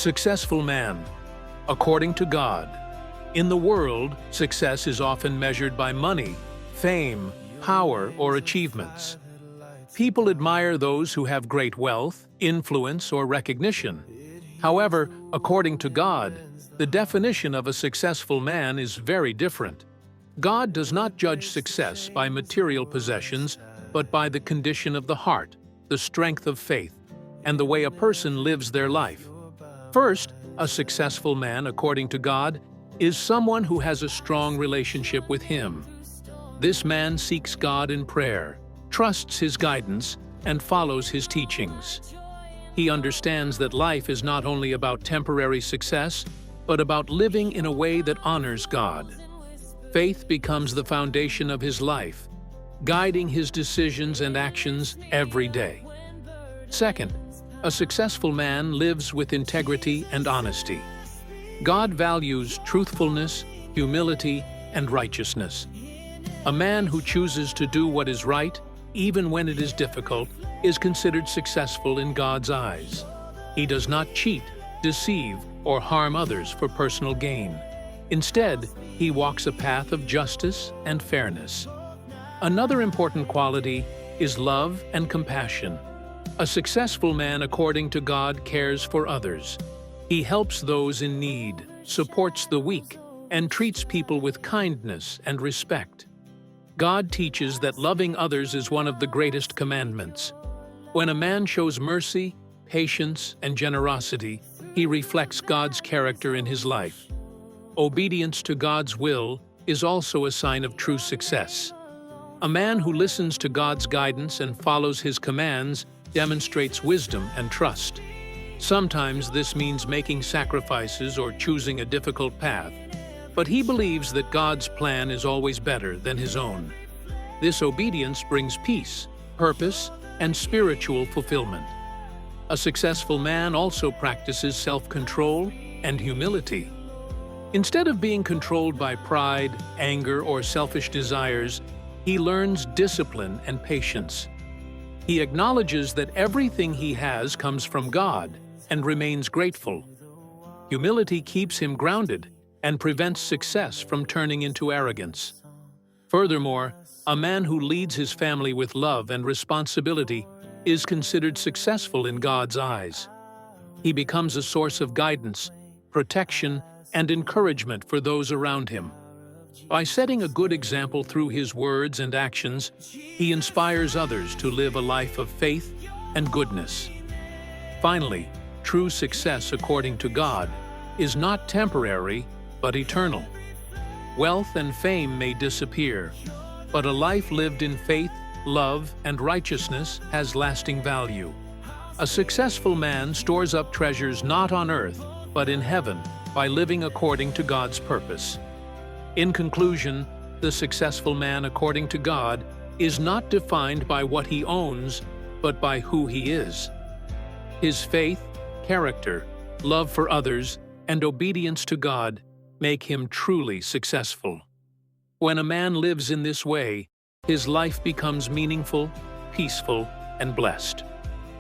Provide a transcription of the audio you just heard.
Successful man, according to God. In the world, success is often measured by money, fame, power, or achievements. People admire those who have great wealth, influence, or recognition. However, according to God, the definition of a successful man is very different. God does not judge success by material possessions, but by the condition of the heart, the strength of faith, and the way a person lives their life. First, a successful man, according to God, is someone who has a strong relationship with Him. This man seeks God in prayer, trusts His guidance, and follows His teachings. He understands that life is not only about temporary success, but about living in a way that honors God. Faith becomes the foundation of his life, guiding his decisions and actions every day. Second, a successful man lives with integrity and honesty. God values truthfulness, humility, and righteousness. A man who chooses to do what is right, even when it is difficult, is considered successful in God's eyes. He does not cheat, deceive, or harm others for personal gain. Instead, he walks a path of justice and fairness. Another important quality is love and compassion. A successful man, according to God, cares for others. He helps those in need, supports the weak, and treats people with kindness and respect. God teaches that loving others is one of the greatest commandments. When a man shows mercy, patience, and generosity, he reflects God's character in his life. Obedience to God's will is also a sign of true success. A man who listens to God's guidance and follows His commands demonstrates wisdom and trust. Sometimes this means making sacrifices or choosing a difficult path, but he believes that God's plan is always better than his own. This obedience brings peace, purpose, and spiritual fulfillment. A successful man also practices self-control and humility. Instead of being controlled by pride, anger, or selfish desires, he learns discipline and patience. He acknowledges that everything he has comes from God and remains grateful. Humility keeps him grounded and prevents success from turning into arrogance. Furthermore, a man who leads his family with love and responsibility is considered successful in God's eyes. He becomes a source of guidance, protection, and encouragement for those around him. By setting a good example through his words and actions, he inspires others to live a life of faith and goodness. Finally, true success, according to God, is not temporary, but eternal. Wealth and fame may disappear, but a life lived in faith, love, and righteousness has lasting value. A successful man stores up treasures not on earth, but in heaven, by living according to God's purpose. In conclusion, the successful man, according to God, is not defined by what he owns, but by who he is. His faith, character, love for others, and obedience to God make him truly successful. When a man lives in this way, his life becomes meaningful, peaceful, and blessed.